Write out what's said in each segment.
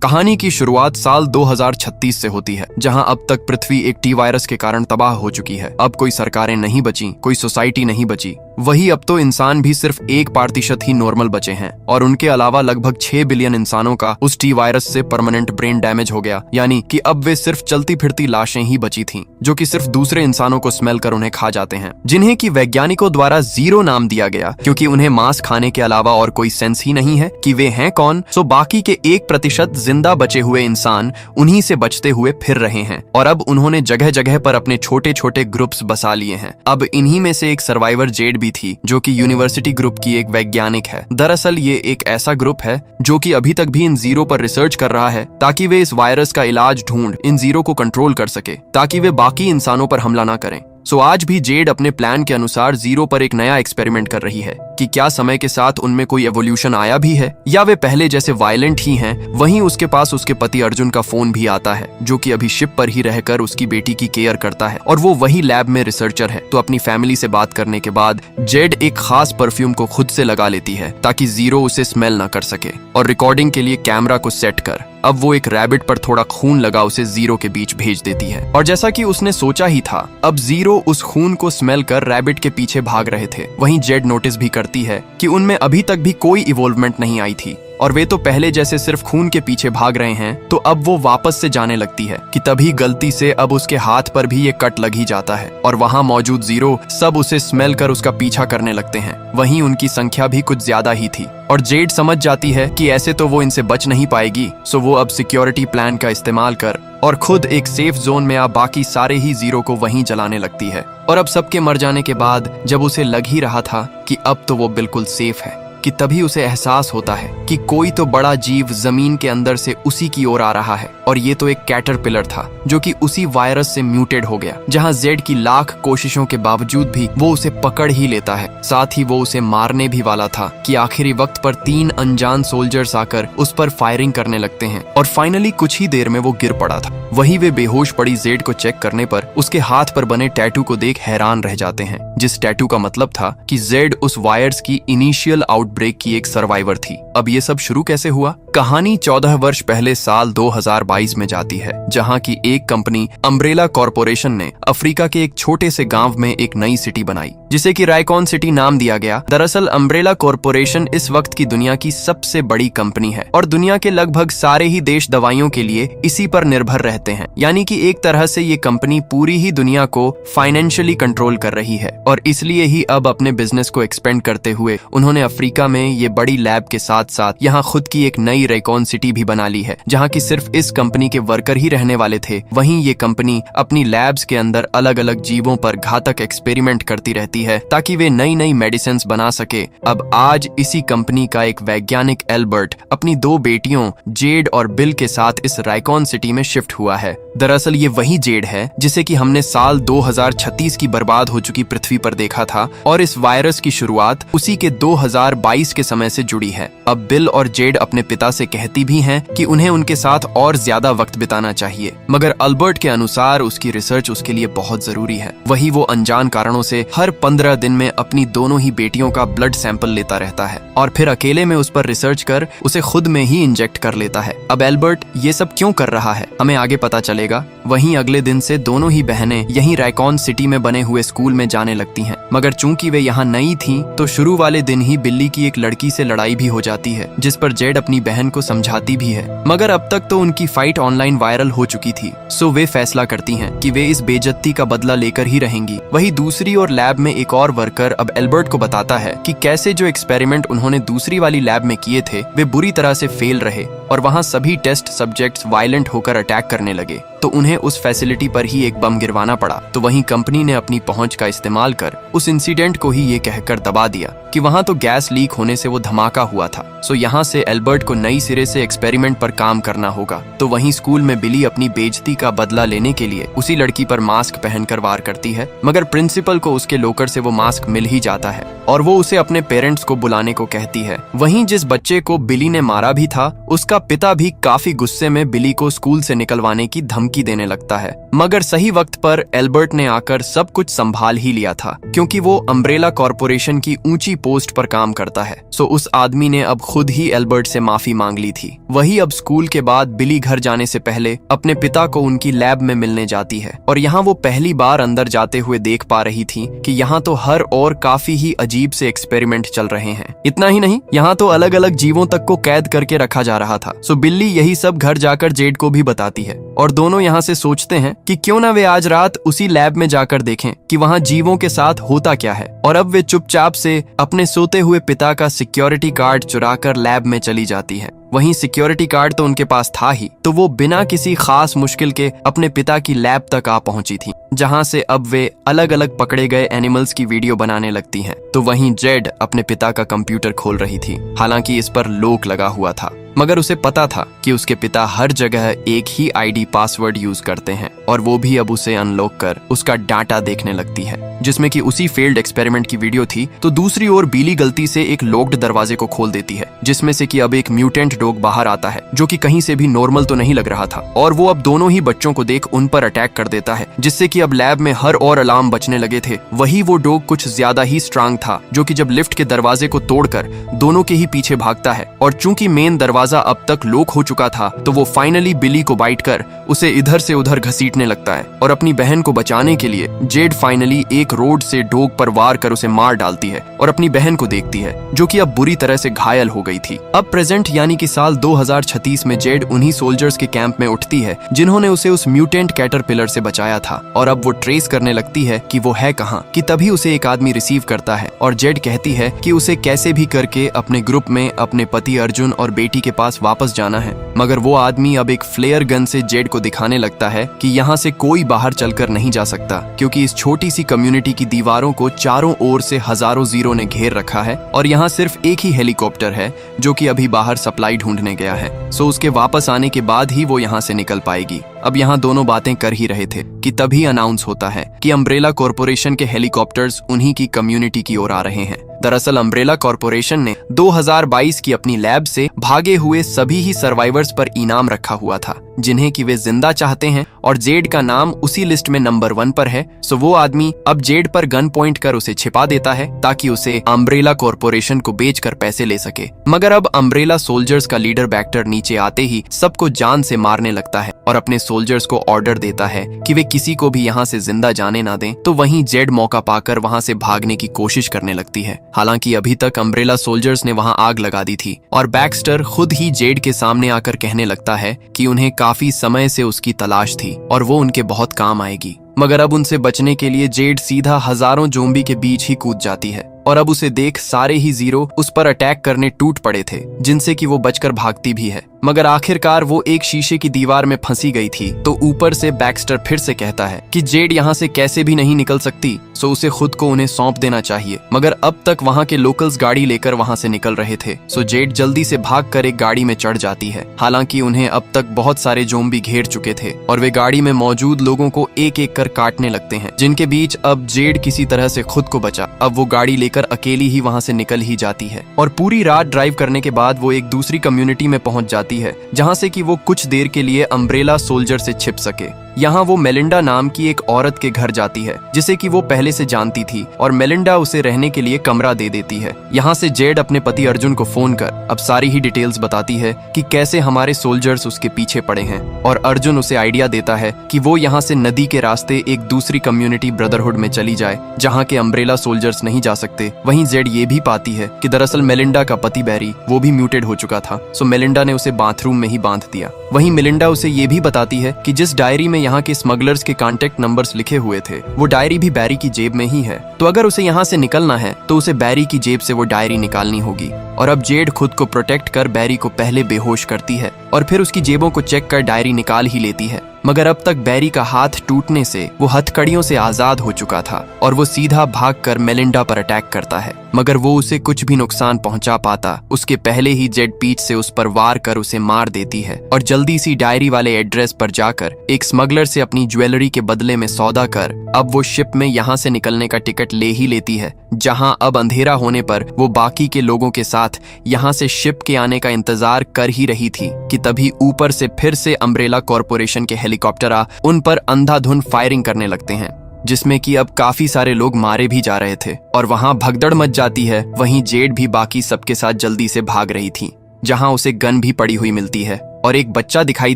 कहानी की शुरुआत साल 2036 से होती है, जहां अब तक पृथ्वी एक टी वायरस के कारण तबाह हो चुकी है। अब कोई सरकारें नहीं बची, कोई सोसाइटी नहीं बची। वही अब तो इंसान भी सिर्फ 1% ही नॉर्मल बचे हैं और उनके अलावा लगभग 6 बिलियन इंसानों का उस टी वायरस से परमानेंट ब्रेन डैमेज हो गया। यानी कि अब वे सिर्फ चलती फिरती लाशें ही बची थीं, जो कि सिर्फ दूसरे इंसानों को स्मेल कर उन्हें खा जाते हैं, जिन्हें कि वैज्ञानिकों द्वारा जीरो नाम दिया गया, क्योंकि उन्हें मांस खाने के अलावा और कोई सेंस ही नहीं है कि वे हैं कौन। सो बाकी के 1% जिंदा बचे हुए इंसान उन्हीं से बचते हुए फिर रहे हैं और अब उन्होंने जगह जगह पर अपने छोटे छोटे ग्रुप्स बसा लिए हैं। अब इन्हीं में से एक सर्वाइवर जेड भी थी, जो कि यूनिवर्सिटी ग्रुप की एक वैज्ञानिक है। दरअसल ये एक ऐसा ग्रुप है जो कि अभी तक भी इन जीरो पर रिसर्च कर रहा है, ताकि वे इस वायरस का इलाज ढूंढ इन जीरो को कंट्रोल कर सके, ताकि वे बाकी इंसानों पर हमला ना करें। सो आज भी जेड अपने प्लान के अनुसार जीरो पर एक नया एक्सपेरिमेंट कर रही है कि क्या समय के साथ उनमें कोई एवोल्यूशन आया भी है या वे पहले जैसे वायलेंट ही हैं। वहीं उसके पास उसके पति अर्जुन का फोन भी आता है, जो कि अभी शिप पर ही रहकर उसकी बेटी की केयर करता है और वो वही लैब में रिसर्चर है। तो अपनी फैमिली से बात करने के बाद जेड एक खास परफ्यूम को खुद से लगा लेती है ताकि जीरो उसे स्मेल न कर सके, और रिकॉर्डिंग के लिए कैमरा को सेट कर अब वो एक रैबिट पर थोड़ा खून लगा उसे जीरो के बीच भेज देती है। और जैसा कि उसने सोचा ही था, अब जीरो उस खून को स्मेल कर रैबिट के पीछे भाग रहे थे। वहीं जेड नोटिस भी करती है कि उनमें अभी तक भी कोई इवॉल्वमेंट नहीं आई थी और वे तो पहले जैसे सिर्फ खून के पीछे भाग रहे हैं। तो अब वो वापस से जाने लगती है कि तभी गलती से अब उसके हाथ पर भी ये कट लग ही जाता है और वहाँ मौजूद जीरो सब उसे स्मेल कर उसका पीछा करने लगते हैं। वहीं उनकी संख्या भी कुछ ज्यादा ही थी और जेड समझ जाती है कि ऐसे तो वो इनसे बच नहीं पाएगी। सो वो अब सिक्योरिटी प्लान का इस्तेमाल कर और खुद एक सेफ जोन में अब बाकी सारे ही जीरो को वहीं जलाने लगती है। और अब सबके मर जाने के बाद जब उसे लग ही रहा था कि अब तो वो बिल्कुल सेफ है, कि तभी उसे एहसास होता है कि कोई तो बड़ा जीव जमीन के अंदर से उसी की ओर आ रहा है। और ये तो एक कैटरपिलर था, जो कि उसी वायरस से म्यूटेड हो गया, जहां जेड की लाख कोशिशों के बावजूद भी वो उसे पकड़ ही लेता है। साथ ही वो उसे मारने भी वाला था कि आखिरी वक्त पर 3 अनजान सोल्जर्स आकर उस पर फायरिंग करने लगते हैं और फाइनली कुछ ही देर में वो गिर पड़ा था। वहीं वे बेहोश पड़ी जेड को चेक करने पर उसके हाथ पर बने टैटू को देख हैरान रह जाते हैं, जिस टैटू का मतलब था कि जेड उस वायरस की इनिशियल आउटब्रेक की एक सर्वाइवर थी। अब ये सब शुरू कैसे हुआ? कहानी 14 वर्ष पहले साल 2022 में जाती है, जहां की एक कंपनी अम्ब्रेला कॉरपोरेशन ने अफ्रीका के एक छोटे से गांव में एक नई सिटी बनाई, जिसे कि रायकॉन सिटी नाम दिया गया। दरअसल अम्ब्रेला कॉरपोरेशन इस वक्त की दुनिया की सबसे बड़ी कंपनी है और दुनिया के लगभग सारे ही देश दवाइयों के लिए इसी पर निर्भर रहते हैं। यानी कि एक तरह से ये कंपनी पूरी ही दुनिया को फाइनेंशियली कंट्रोल कर रही है और इसलिए ही अब अपने बिजनेस को एक्सपेंड करते हुए उन्होंने अफ्रीका में ये बड़ी लैब के साथ साथ यहाँ खुद की एक नई रायकॉन सिटी भी बना ली है, जहाँ की सिर्फ इस कंपनी के वर्कर ही रहने वाले थे। वहीं ये कंपनी अपनी लैब्स के अंदर अलग अलग जीवों पर घातक एक्सपेरिमेंट करती रहती है ताकि वे नई नई मेडिसिन बना सके। अब आज इसी कंपनी का एक वैज्ञानिक एल्बर्ट अपनी 2 बेटियों जेड और बिल के साथ इस रायकॉन सिटी में शिफ्ट हुआ है। दरअसल ये वही जेड है जिसे कि हमने साल 2036 की बर्बाद हो चुकी पृथ्वी पर देखा था और इस वायरस की शुरुआत उसी के 2022 के समय से जुड़ी है। अब बिल और जेड अपने पिता से कहती भी हैं कि उन्हें उनके साथ और ज्यादा वक्त बिताना चाहिए, मगर अल्बर्ट के अनुसार उसकी रिसर्च उसके लिए बहुत जरूरी है। वही वो अनजान कारणों से हर 15 दिन में अपनी दोनों ही बेटियों का ब्लड सैंपल लेता रहता है और फिर अकेले में उस पर रिसर्च कर उसे खुद में ही इंजेक्ट कर लेता है। अब एल्बर्ट ये सब क्यों कर रहा है, हमें आगे पता चलेगा। वहीं अगले दिन से दोनों ही बहनें यहीं रायकॉन सिटी में बने हुए स्कूल में जाने लगती हैं, मगर चूंकि वे यहाँ नई थीं, तो शुरू वाले दिन ही बिल्ली की एक लड़की से लड़ाई भी हो जाती है, जिस पर जेड अपनी बहन को समझाती भी है, मगर अब तक तो उनकी फाइट ऑनलाइन वायरल हो चुकी थी। सो वे फैसला करती हैं कि वे इस बेइज्जती का बदला लेकर ही रहेंगी। वहीं दूसरी ओर लैब में एक और वर्कर अब एल्बर्ट को बताता है कि कैसे जो एक्सपेरिमेंट उन्होंने दूसरी वाली लैब में किए थे वे बुरी तरह से फेल रहे और वहाँ सभी टेस्ट सब्जेक्ट्स वायलेंट होकर अटैक करने लगे, तो उन्हें उस फैसिलिटी पर ही एक बम गिरवाना पड़ा। तो वहीं कंपनी ने अपनी पहुंच का इस्तेमाल कर उस इंसिडेंट को ही ये कहकर दबा दिया कि वहां तो गैस लीक होने से वो धमाका हुआ था। सो यहाँ से एल्बर्ट को नई सिरे से एक्सपेरिमेंट पर काम करना होगा। तो वहीं स्कूल में बिली अपनी बेइज्जती का बदला लेने के लिए उसी लड़की पर मास्क पहनकर वार करती है, मगर प्रिंसिपल को उसके लोकर से वो मास्क मिल ही जाता है और वो उसे अपने पेरेंट्स को बुलाने को कहती है। वहीं जिस बच्चे को बिली ने मारा भी था, उसका पिता भी काफी गुस्से में बिली को स्कूल से निकलवाने की धमकी धमकी देने लगता है। मगर सही वक्त पर एल्बर्ट ने आकर सब कुछ संभाल ही लिया था, क्योंकि वो अम्ब्रेला कॉरपोरेशन की ऊंची पोस्ट पर काम करता है। सो उस आदमी ने अब खुद ही एल्बर्ट से माफी मांग ली थी। वही अब स्कूल के बाद बिली घर जाने से पहले अपने पिता को उनकी लैब में मिलने जाती है, और यहाँ वो पहली बार अंदर जाते हुए देख पा रही थी कि यहाँ तो हर और काफी ही अजीब से एक्सपेरिमेंट चल रहे हैं। इतना ही नहीं, यहाँ तो अलग अलग जीवों तक को कैद करके रखा जा रहा था। सो बिल्ली यही सब घर जाकर जेड को भी बताती है, और दोनों यहाँ से सोचते हैं कि क्यों ना वे आज रात उसी लैब में जाकर देखें कि वहाँ जीवों के साथ होता क्या है। और अब वे चुपचाप से अपने सोते हुए पिता का सिक्योरिटी कार्ड चुराकर लैब में चली जाती है। वहीं सिक्योरिटी कार्ड तो उनके पास था ही, तो वो बिना किसी खास मुश्किल के अपने पिता की लैब तक आ पहुंची थी, जहां से अब वे अलग अलग पकड़े गए एनिमल्स की वीडियो बनाने लगती हैं। तो वहीं जेड अपने पिता का कंप्यूटर खोल रही थी। हालांकि इस पर लॉक लगा हुआ था, मगर उसे पता था कि उसके पिता हर जगह एक ही आईडी पासवर्ड यूज करते हैं, और वो भी अब उसे अनलॉक कर उसका डाटा देखने लगती है, जिसमें कि उसी फेल्ड एक्सपेरिमेंट की वीडियो थी। तो दूसरी ओर बिली गलती से एक लॉक्ड दरवाजे को खोल देती है, जिसमें से कि अब एक म्यूटेंट डॉग बाहर आता है, जो कि कहीं से भी नॉर्मल तो नहीं लग रहा था, और वो अब दोनों ही बच्चों को देख उन पर अटैक कर देता है, जिससे कि अब लैब में हर और अलार्म बचने लगे थे। वही वो डॉग कुछ ज्यादा ही स्ट्रांग था, जो कि जब लिफ्ट के दरवाजे को तोड़कर दोनों के ही पीछे भागता है, और चूंकि मेन दरवाजा अब तक लॉक हो चुका था, तो वो फाइनली बिली को बाइट कर उसे इधर से उधर घसीटने लगता है। और अपनी बहन को बचाने के लिए जेड फाइनली एक रोड से डॉग पर वार कर उसे मार डालती है, और अपनी बहन को देखती है, जो कि अब बुरी तरह से घायल हो गई थी। अब प्रेजेंट यानी कि साल 2036 में जेड उन्हीं सोल्जर्स के कैंप में उठती है जिन्होंने उसे उस म्यूटेंट कैटरपिलर से बचाया था, और अब वो ट्रेस करने लगती है कि वो है कहाँ, कि तभी उसे एक आदमी रिसीव करता है, और जेड कहती है कि उसे कैसे भी करके अपने ग्रुप में अपने पति अर्जुन और बेटी के पास वापस जाना है। मगर वो आदमी अब एक फ्लेयर गन से जेड को दिखाने लगता है कि यहाँ से कोई बाहर चलकर नहीं जा सकता, क्योंकि इस छोटी सी कम्युनिटी की दीवारों को चारों ओर से हजारों जीरो ने घेर रखा है, और यहाँ सिर्फ एक ही हेलीकॉप्टर है जो कि अभी बाहर सप्लाई ढूंढने गया है। सो उसके वापस आने के बाद ही वो यहाँ से निकल पाएगी। अब यहाँ दोनों बातें कर ही रहे थे कि तभी अनाउंस होता है कि अम्ब्रेला कॉरपोरेशन के हेलीकॉप्टर्स उन्हीं की कम्युनिटी की ओर आ रहे हैं। दरअसल अम्ब्रेला कॉरपोरेशन ने 2022 की अपनी लैब से भागे हुए सभी ही सर्वाइवर्स पर इनाम रखा हुआ था, जिन्हें कि वे जिंदा चाहते हैं, और जेड का नाम उसी लिस्ट में नंबर 1 पर है। सो वो आदमी अब जेड पर गन पॉइंट कर उसे छिपा देता है, ताकि उसे अम्ब्रेला कॉरपोरेशन को बेचकर पैसे ले सके। मगर अब अम्ब्रेला सोल्जर्स का लीडर बैक्टर नीचे आते ही सबको जान से मारने लगता है, और अपने सोल्जर्स को ऑर्डर देता है कि वे किसी को भी यहाँ से जिंदा जाने ना दें। तो वहीं जेड मौका पाकर वहाँ से भागने की कोशिश करने लगती है। हालांकि अभी तक अम्ब्रेला सोल्जर्स ने वहां आग लगा दी थी, और बैक्स्टर खुद ही जेड के सामने आकर कहने लगता है कि उन्हें काफी समय से उसकी तलाश थी, और वो उनके बहुत काम आएगी। मगर अब उनसे बचने के लिए जेड सीधा हजारों जोम्बी के बीच ही कूद जाती है, और अब उसे देख सारे ही जीरो उस पर अटैक करने टूट पड़े थे, जिनसे कि वो बचकर भागती भी है। मगर आखिरकार वो एक शीशे की दीवार में फंसी गई थी। तो ऊपर से बैक्स्टर फिर से कहता है कि जेड यहाँ से कैसे भी नहीं निकल सकती, सो उसे खुद को उन्हें सौंप देना चाहिए। मगर अब तक वहाँ के लोकल्स गाड़ी लेकर वहाँ से निकल रहे थे, सो जेड जल्दी से भागकर एक गाड़ी में चढ़ जाती है। हालांकि उन्हें अब तक बहुत सारे जोम्बी घेर चुके थे, और वे गाड़ी में मौजूद लोगों को एक एक कर काटने लगते हैं, जिनके बीच अब जेड किसी तरह से खुद को बचा। अब वो गाड़ी लेकर अकेली ही वहाँ से निकल ही जाती है, और पूरी रात ड्राइव करने के बाद वो एक दूसरी कम्युनिटी में पहुंच जाती है, जहां से कि वो कुछ देर के लिए अम्ब्रेला सोल्जर से छिप सके। यहाँ वो मेलिंडा नाम की एक औरत के घर जाती है, जिसे कि वो पहले से जानती थी, और मेलिंडा उसे रहने के लिए कमरा दे देती है। यहाँ से जेड अपने पति अर्जुन को फोन कर अब सारी ही डिटेल्स बताती है कि कैसे हमारे सोल्जर्स उसके पीछे पड़े हैं, और अर्जुन उसे आइडिया देता है कि वो यहाँ से नदी के रास्ते एक दूसरी कम्युनिटी ब्रदरहुड में चली जाए, जहाँ के अम्ब्रेला सोल्जर्स नहीं जा सकते। वहीं जेड ये भी पाती है कि दरअसल मेलिंडा का पति बैरी वो भी म्यूटेड हो चुका था, सो मेलिंडा ने उसे बाथरूम में ही बांध दिया। वहीं मेलिंडा उसे ये भी बताती है कि जिस डायरी में यहाँ के स्मगलर्स के कांटेक्ट नंबर्स लिखे हुए थे, वो डायरी भी बैरी की जेब में ही है। तो अगर उसे यहाँ से निकलना है तो उसे बैरी की जेब से वो डायरी निकालनी होगी। और अब जेड खुद को प्रोटेक्ट कर बैरी को पहले बेहोश करती है, और फिर उसकी जेबों को चेक कर डायरी निकाल ही लेती है। मगर अब तक बैरी का हाथ टूटने से वो हथकड़ियों से आजाद हो चुका था, और वो सीधा भागकर मेलिंडा पर अटैक करता है। मगर वो उसे कुछ भी नुकसान पहुंचा पाता उसके पहले ही जेड पीठ से उस पर वार कर उसे मार देती है और जल्दी सी डायरी वाले एड्रेस पर जाकर एक स्मगलर से अपनी ज्वेलरी के बदले में सौदा कर अब वो शिप में यहाँ से निकलने का टिकट ले ही लेती है, जहां अब अंधेरा होने पर वो बाकी के लोगों के साथ यहाँ से शिप के आने का इंतजार कर ही रही थी कि तभी ऊपर से फिर से अम्ब्रेला कॉरपोरेशन के हेलीकॉप्टर उन पर अंधाधुंध फायरिंग करने लगते हैं, जिसमें कि अब काफी सारे लोग मारे भी जा रहे थे और वहां भगदड़ मच जाती है। वहीं जेड भी बाकी सबके साथ जल्दी से भाग रही थी, जहां उसे गन भी पड़ी हुई मिलती है और एक बच्चा दिखाई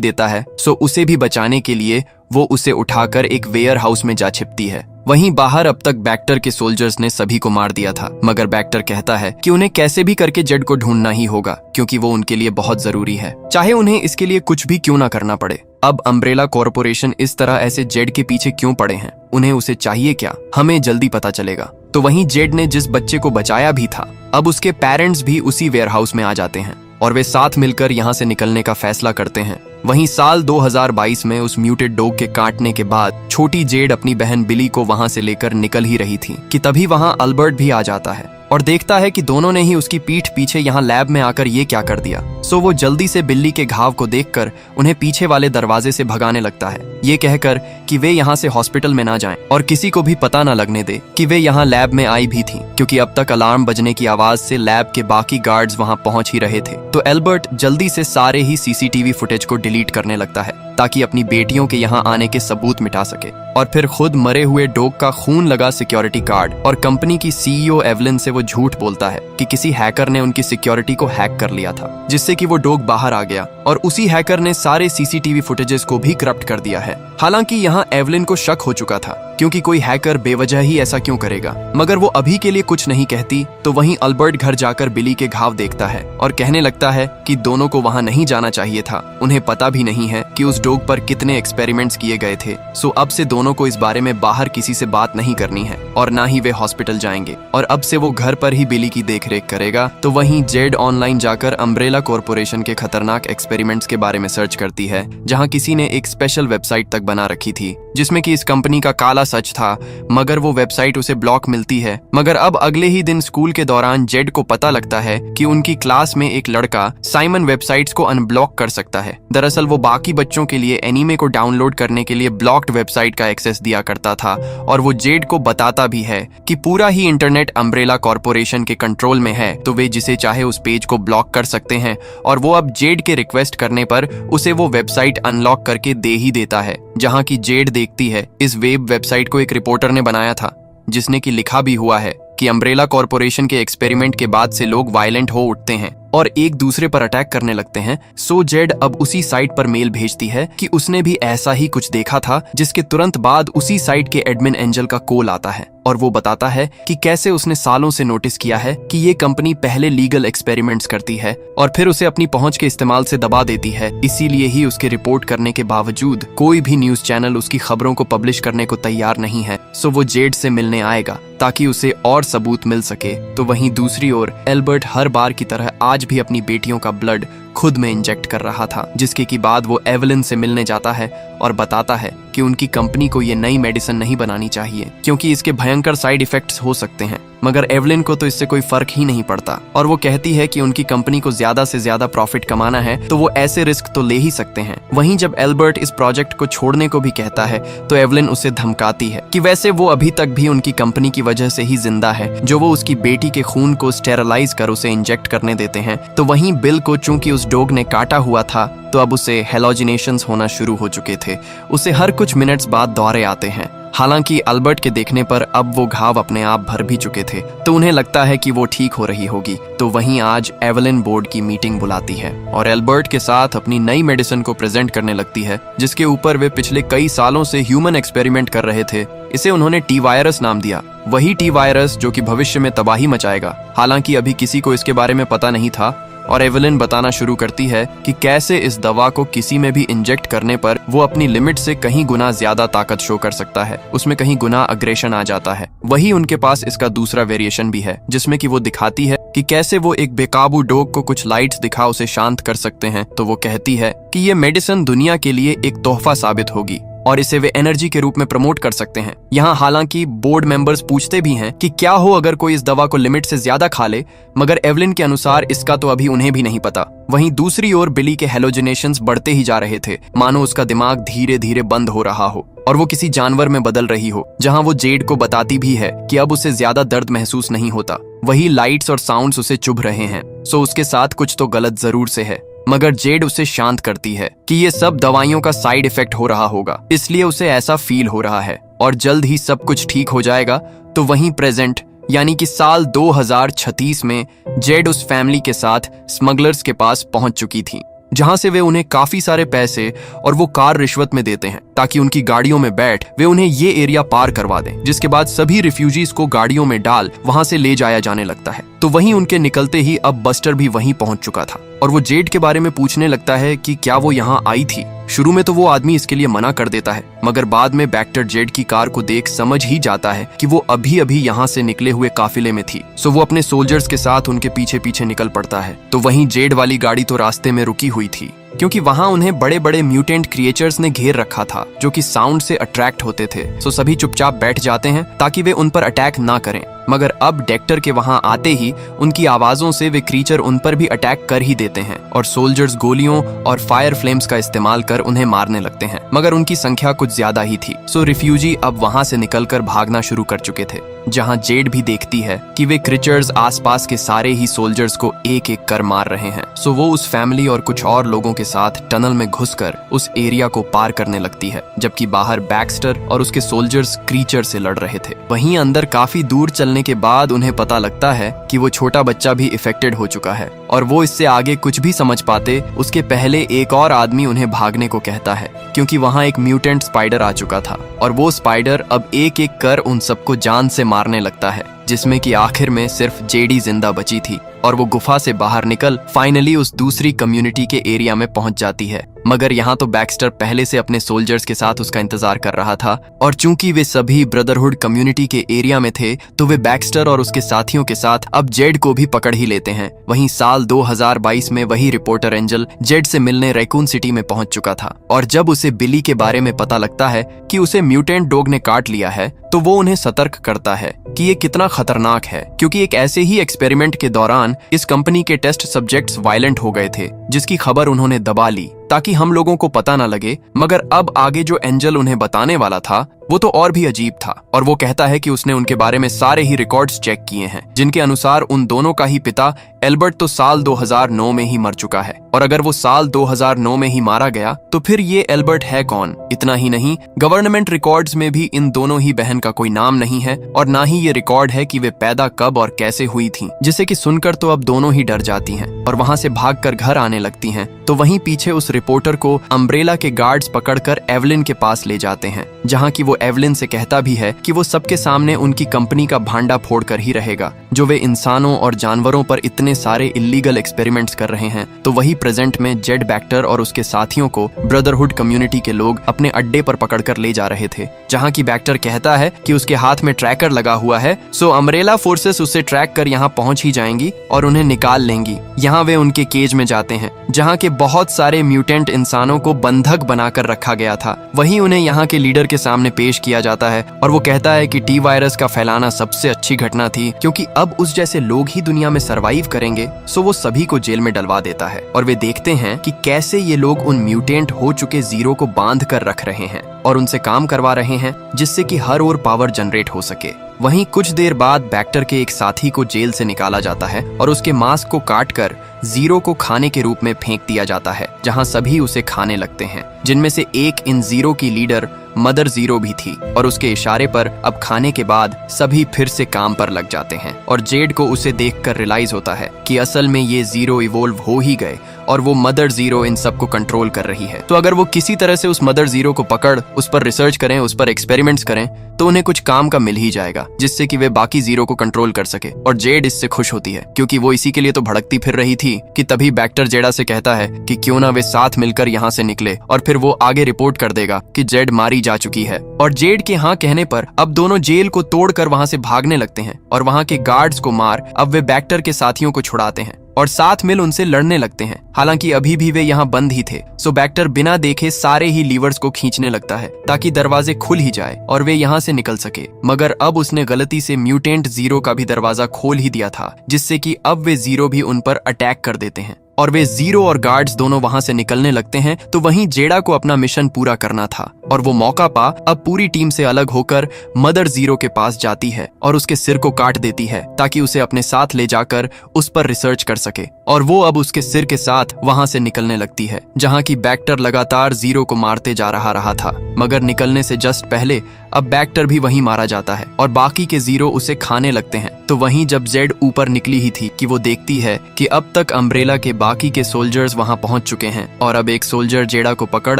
देता है, सो उसे भी बचाने के लिए वो उसे उठाकर एक वेयर हाउस में जा छिपती है। वहीं बाहर अब तक बैक्टर के सोल्जर्स ने सभी को मार दिया था, मगर बैक्टर कहता है कि उन्हें कैसे भी करके जेड को ढूंढना ही होगा क्योंकि वो उनके लिए बहुत जरूरी है, चाहे उन्हें इसके लिए कुछ भी क्यों ना करना पड़े। अब अम्ब्रेला कॉरपोरेशन इस तरह ऐसे जेड के पीछे क्यों पड़े हैं, उन्हें उसे चाहिए क्या, हमें जल्दी पता चलेगा। तो वहीं जेड ने जिस बच्चे को बचाया भी था, अब उसके पेरेंट्स भी उसी वेयरहाउस में आ जाते हैं और वे साथ मिलकर यहाँ से निकलने का फैसला करते हैं। वहीं साल 2022 में उस म्यूटेड डॉग के काटने के बाद छोटी जेड अपनी बहन बिली को वहां से लेकर निकल ही रही थी कि तभी वहां अल्बर्ट भी आ जाता है और देखता है कि दोनों ने ही उसकी पीठ पीछे यहाँ लैब में आकर ये क्या कर दिया। सो वो जल्दी से बिल्ली के घाव को देखकर उन्हें पीछे वाले दरवाजे से भगाने लगता है, ये कहकर कि वे यहाँ से हॉस्पिटल में ना जाएं और किसी को भी पता ना लगने दे कि वे यहाँ लैब में आई भी थी, क्योंकि अब तक अलार्म बजने की आवाज से लैब के बाकी गार्ड्स वहाँ पहुंच ही रहे थे। तो एल्बर्ट जल्दी से सारे ही सीसीटीवी फुटेज को डिलीट करने लगता है ताकि अपनी बेटियों के यहाँ आने के सबूत मिटा सके और फिर खुद मरे हुए डॉग का खून लगा सिक्योरिटी कार्ड और कंपनी की सीईओ एवलिन से वो झूठ बोलता है कि किसी हैकर ने उनकी सिक्योरिटी को हैक कर लिया था, जिससे कि वो डॉग बाहर आ गया और उसी हैकर ने सारे सीसीटीवी फुटेजेस को भी करप्ट कर दिया है। हालांकि यहाँ एवलिन को शक हो चुका था क्योंकि कोई हैकर बेवजह ही ऐसा क्यों करेगा, मगर वो अभी के लिए कुछ नहीं कहती। तो वहीं अल्बर्ट घर जाकर बिली के घाव देखता है और कहने लगता है कि दोनों को वहां नहीं जाना चाहिए था, उन्हें पता भी नहीं है कि उस डॉग पर कितने एक्सपेरिमेंट्स किए गए थे। सो अब से दोनों को इस बारे में बाहर किसी से बात नहीं करनी है और ना ही वे हॉस्पिटल जाएंगे और अब से वो घर पर ही बिली की देखरेख करेगा। तो वहीं जेड ऑनलाइन जाकर अम्ब्रेला कॉरपोरेशन के खतरनाक एक्सपेरिमेंट्स के बारे में सर्च करती है, जहां किसी ने एक स्पेशल वेबसाइट तक बना रखी थी जिसमें कि इस कंपनी का काला सच था, मगर वो वेबसाइट उसे ब्लॉक मिलती है। मगर अब अगले ही दिन स्कूल के दौरान जेड को पता लगता है कि उनकी क्लास में एक लड़का साइमन वेबसाइट्स को अनब्लॉक कर सकता है। दरअसल वो बाकी बच्चों के लिए एनीमे को डाउनलोड करने के लिए ब्लॉक्ड वेबसाइट का एक्सेस दिया करता था और वो जेड को बताता भी है कि पूरा ही इंटरनेट अम्ब्रेला कॉरपोरेशन के कंट्रोल में है, तो वे जिसे चाहे उस पेज को ब्लॉक कर सकते हैं और वो अब जेड के रिक्वेस्ट करने पर उसे वो वेबसाइट अनलॉक करके दे ही देता है। जहां की जेड देखती है इस वेब वेबसाइट को एक रिपोर्टर ने बनाया था, जिसने की लिखा भी हुआ है कि अम्ब्रेला कॉरपोरेशन के एक्सपेरिमेंट के बाद से लोग वायलेंट हो उठते हैं और एक दूसरे पर अटैक करने लगते हैं। सो जेड अब उसी साइट पर मेल भेजती है कि उसने भी ऐसा ही कुछ देखा था, जिसके तुरंत बाद उसी साइट के एडमिन एंजल का कॉल आता है और वो बताता है कि कैसे उसने सालों से नोटिस किया है कि ये कंपनी पहले लीगल एक्सपेरिमेंट्स करती है और फिर उसे अपनी पहुंच के इस्तेमाल से दबा देती है। इसीलिए ही उसके रिपोर्ट करने के बावजूद कोई भी न्यूज चैनल उसकी खबरों को पब्लिश करने को तैयार नहीं है। सो वो जेड से मिलने आएगा ताकि उसे और सबूत मिल सके। तो वहीं दूसरी ओर एल्बर्ट हर बार की तरह आज भी अपनी बेटियों का ब्लड खुद में इंजेक्ट कर रहा था, जिसके की बाद वो एवलिन से मिलने जाता है और बताता है कि उनकी कंपनी को ये नई मेडिसिन नहीं बनानी चाहिए क्योंकि इसके भयंकर साइड इफेक्ट्स हो सकते हैं। मगर एवलिन को तो इससे कोई फर्क ही नहीं पड़ता और वो कहती है कि उनकी कंपनी को ज्यादा से ज्यादा प्रॉफिट कमाना है तो वो ऐसे रिस्क तो ले ही सकते हैं। वहीं जब एल्बर्ट इस प्रोजेक्ट को छोड़ने को भी कहता है तो एवलिन उसे धमकाती है कि वैसे वो अभी तक भी उनकी कंपनी की वजह से ही जिंदा है, जो वो उसकी बेटी के खून को स्टेरलाइज कर उसे इंजेक्ट करने देते हैं। तो वहीं बिल को चूंकि उस डॉग ने काटा हुआ था तो अब उसे हेलोजिनेशंस होना शुरू हो चुके थे, उसे हर कुछ मिनट्स बाद दौरे आते हैं। हालांकि अल्बर्ट के देखने पर अब वो घाव अपने आप भर भी चुके थे, तो उन्हें लगता है कि वो ठीक हो रही होगी। तो वहीं आज एवलिन बोर्ड की मीटिंग बुलाती है और एल्बर्ट के साथ अपनी नई मेडिसिन को प्रेजेंट करने लगती है, जिसके ऊपर वे पिछले कई सालों से ह्यूमन एक्सपेरिमेंट कर रहे थे। इसे उन्होंने टी वायरस नाम दिया, वही टी वायरस जो कि भविष्य में तबाही मचाएगा। हालांकि अभी किसी को इसके बारे में पता नहीं था और एवलिन बताना शुरू करती है कि कैसे इस दवा को किसी में भी इंजेक्ट करने पर वो अपनी लिमिट से कहीं गुना ज्यादा ताकत शो कर सकता है, उसमें कहीं गुना अग्रेशन आ जाता है। वही उनके पास इसका दूसरा वेरिएशन भी है जिसमें कि वो दिखाती है कि कैसे वो एक बेकाबू डॉग को कुछ लाइट्स दिखा उसे शांत कर सकते हैं। तो वो कहती है कि ये मेडिसिन दुनिया के लिए एक तोहफा साबित होगी और इसे वे एनर्जी के रूप में प्रमोट कर सकते हैं। यहाँ हालांकि बोर्ड मेंबर्स पूछते भी हैं कि क्या हो अगर कोई इस दवा को लिमिट से ज्यादा खा ले, मगर एवलिन के अनुसार इसका तो अभी उन्हें भी नहीं पता। वहीं दूसरी ओर बिली के हेलोजिनेशंस बढ़ते ही जा रहे थे, मानो उसका दिमाग धीरे धीरे बंद हो रहा हो और वो किसी जानवर में बदल रही हो। जहां वो जेड को बताती भी है कि अब उसे ज्यादा दर्द महसूस नहीं होता, वही लाइट्स और साउंड्स उसे चुभ रहे हैं। सो उसके साथ कुछ तो गलत जरूर से है। मगर जेड उसे शांत करती है कि ये सब दवाइयों का साइड इफेक्ट हो रहा होगा, इसलिए उसे ऐसा फील हो रहा है और जल्द ही सब कुछ ठीक हो जाएगा। तो वहीं प्रेजेंट यानी कि साल 2036 में जेड उस फैमिली के साथ स्मगलर्स के पास पहुंच चुकी थी, जहां से वे उन्हें काफी सारे पैसे और वो कार रिश्वत में देते हैं ताकि उनकी गाड़ियों में बैठ वे उन्हें ये एरिया पार करवा दें, जिसके बाद सभी रिफ्यूजीज को गाड़ियों में डाल वहां से ले जाया जाने लगता है। तो वहीं उनके निकलते ही अब बस्टर भी वहीं पहुंच चुका था और वो जेड के बारे में पूछने लगता है कि क्या वो यहाँ आई थी। शुरू में तो वो आदमी इसके लिए मना कर देता है, मगर बाद में बैक्टर जेड की कार को देख समझ ही जाता है कि वो अभी अभी यहाँ से निकले हुए काफिले में थी। सो वो अपने सोल्जर्स के साथ उनके पीछे पीछे निकल पड़ता है। तो वहीं जेड वाली गाड़ी तो रास्ते में रुकी हुई थी, क्योंकि वहां उन्हें बड़े बड़े म्यूटेंट क्रिएचर्स ने घेर रखा था जो कि साउंड से अट्रैक्ट होते थे। सो सभी चुपचाप बैठ जाते हैं ताकि वे उन पर अटैक ना करें। मगर अब डेक्टर के वहां आते ही उनकी आवाजों से वे क्रीचर उन पर भी अटैक कर ही देते हैं और सोल्जर्स गोलियों और फायर फ्लेम्स का इस्तेमाल कर उन्हें मारने लगते हैं, मगर उनकी संख्या कुछ ज्यादा ही थी। सो रिफ्यूजी अब वहां से निकलकर भागना शुरू कर चुके थे, जहां जेड भी देखती है कि वे क्रिचर्स आसपास के सारे ही सोल्जर्स को एक एक कर मार रहे हैं। सो वो उस फैमिली और कुछ और लोगों के साथ टनल में घुसकर उस एरिया को पार करने लगती है, जबकि बाहर बैक्स्टर और उसके सोल्जर्स क्रीचर से लड़ रहे थे। वहीं अंदर काफी दूर चलने के बाद उन्हें पता लगता है कि वो छोटा बच्चा भी इफेक्टेड हो चुका है और वो इससे आगे कुछ भी समझ पाते उसके पहले एक और आदमी उन्हें भागने को कहता है, क्योंकि वहां एक म्यूटेंट स्पाइडर आ चुका था और वो स्पाइडर अब एक एक कर उन सबको जान से मारने लगता है, जिसमें कि आखिर में सिर्फ जेडी जिंदा बची थी और वो गुफा से बाहर निकल फाइनली उस दूसरी कम्युनिटी के एरिया में पहुंच जाती है। मगर यहाँ तो बैक्स्टर पहले से अपने सोल्जर्स के साथ उसका इंतजार कर रहा था और चूंकि वे सभी ब्रदरहुड कम्युनिटी के एरिया में थे तो वे बैक्स्टर और उसके साथियों के साथ अब जेड को भी पकड़ ही लेते हैं। वहीं साल 2022 में वही रिपोर्टर एंजल जेड से मिलने रैकून सिटी में पहुंच चुका था और जब उसे बिली के बारे में पता लगता है कि उसे म्यूटेंट डॉग ने काट लिया है तो वो उन्हें सतर्क करता है कि ये कितना खतरनाक है, क्योंकि एक ऐसे ही एक्सपेरिमेंट के दौरान इस कंपनी के टेस्ट सब्जेक्ट्स वायलेंट हो गए थे, जिसकी खबर उन्होंने दबा ली ताकि हम लोगों को पता न लगे। मगर अब आगे जो एंजल उन्हें बताने वाला था वो तो और भी अजीब था और वो कहता है कि उसने उनके बारे में सारे ही रिकॉर्ड्स चेक किए हैं, जिनके अनुसार उन दोनों का ही पिता एल्बर्ट तो साल 2009 में ही मर चुका है और अगर वो साल 2009 में ही मारा गया तो फिर ये एल्बर्ट है कौन। इतना ही नहीं, गवर्नमेंट रिकॉर्ड्स में भी इन दोनों ही बहन का कोई नाम नहीं है और ना ही ये रिकॉर्ड है कि वे पैदा कब और कैसे हुई थी, जिसे कि सुनकर तो अब दोनों ही डर जाती हैं और वहां से भागकर घर आने लगती हैं। तो वहीं पीछे उस रिपोर्टर को अम्ब्रेला के गार्ड्स पकड़कर एवलिन के पास ले जाते हैं, जहां की वो एवलिन से कहता भी है कि वो सबके सामने उनकी कंपनी का भांडा फोड़ कर ही रहेगा, जो वे इंसानों और जानवरों पर इतने सारे इल्लीगल एक्सपेरिमेंट्स कर रहे हैं। तो वही प्रेजेंट में जेड बैक्टर और उसके साथियों को ब्रदरहुड कम्युनिटी के लोग अपने अड्डे पर पकड़कर ले जा रहे थे, जहां की बैक्टर कहता है कि उसके हाथ में ट्रैकर लगा हुआ है, सो अम्ब्रेला फोर्सेस उसे ट्रैक कर यहाँ पहुंच ही जाएंगी और उन्हें निकाल लेंगी। यहाँ वे उनके केज में जाते हैं जहाँ के बहुत सारे म्यूटेंट इंसानों को बंधक बनाकर रखा गया था। वहीं उन्हें यहाँ के लीडर के सामने पेश किया जाता है और वो कहता है कि टी वायरस का फैलाना सबसे अच्छी घटना थी, क्योंकि अब उस जैसे लोग ही दुनिया में सरवाइव करेंगे। सो वो सभी को जेल में डलवा देता है और वे देखते हैं कि कैसे ये लोग उन म्यूटेंट हो चुके जीरो को बांध कर रख रहे हैं और उनसे काम करवा रहे हैं, जिससे कि हर ओर पावर जनरेट हो सके। वहीं कुछ देर बाद बैक्टर के एक साथी को जेल से निकाला जाता है और उसके मांस को काटकर जीरो को खाने के रूप में फेंक दिया जाता है, जहां सभी उसे खाने लगते हैं, जिनमें से एक इन जीरो की लीडर मदर जीरो भी थी और उसके इशारे पर अब खाने के बाद सभी फिर से काम पर लग जाते हैं और जेड को उसे देखकर रियलाइज होता है कि असल में ये जीरो इवोल्व हो ही गए और वो मदर जीरो इन सबको कंट्रोल कर रही है। तो अगर वो किसी तरह से उस मदर जीरो को पकड़ उस पर रिसर्च करें, उस पर एक्सपेरिमेंट्स करें, तो उन्हें कुछ काम का मिल ही जाएगा, जिससे कि वे बाकी जीरो को कंट्रोल कर सके। और जेड इससे खुश होती है, क्योंकि वो इसी के लिए तो भड़कती फिर रही थी कि तभी बैक्टर जेडा से कहता है कि क्यों ना वे साथ मिलकर यहाँ से निकले और फिर वो आगे रिपोर्ट कर देगा कि जेड मारी जा चुकी है। और जेड के हाँ कहने पर अब दोनों जेल को तोड़कर वहां से भागने लगते हैं और वहां के गार्ड्स को मार अब वे बैक्टर के साथियों को छुड़ाते हैं। और साथ मिल उनसे लड़ने लगते हैं। हालांकि अभी भी वे यहाँ बंद ही थे, सो बैक्टर बिना देखे सारे ही लीवर्स को खींचने लगता है ताकि दरवाजे खुल ही जाए और वे यहाँ से निकल सके। मगर अब उसने गलती से म्यूटेंट जीरो का भी दरवाजा खोल ही दिया था, जिससे कि अब वे जीरो भी उन पर अटैक कर देते हैं और वे जीरो और गार्ड्स दोनों वहां से निकलने लगते हैं। तो वहीं जेडा को अपना मिशन पूरा करना था और वो मौका पा अब पूरी टीम से अलग होकर मदर जीरो के पास जाती है और उसके सिर को काट देती है ताकि उसे अपने साथ ले जाकर उस पर रिसर्च कर सके। और वो अब उसके सिर के साथ वहां से निकलने लगती है, जहां की बैक्टर लगातार जीरो को मारते जा रहा था। मगर निकलने से जस्ट पहले अब बैक्टर भी वहीं मारा जाता है और बाकी के जीरो उसे खाने लगते हैं। तो वहीं जब जेड ऊपर निकली ही थी कि वो देखती है कि अब तक अम्ब्रेला के बाकी के सोल्जर्स वहां पहुंच चुके हैं और अब एक सोल्जर जेडा को पकड़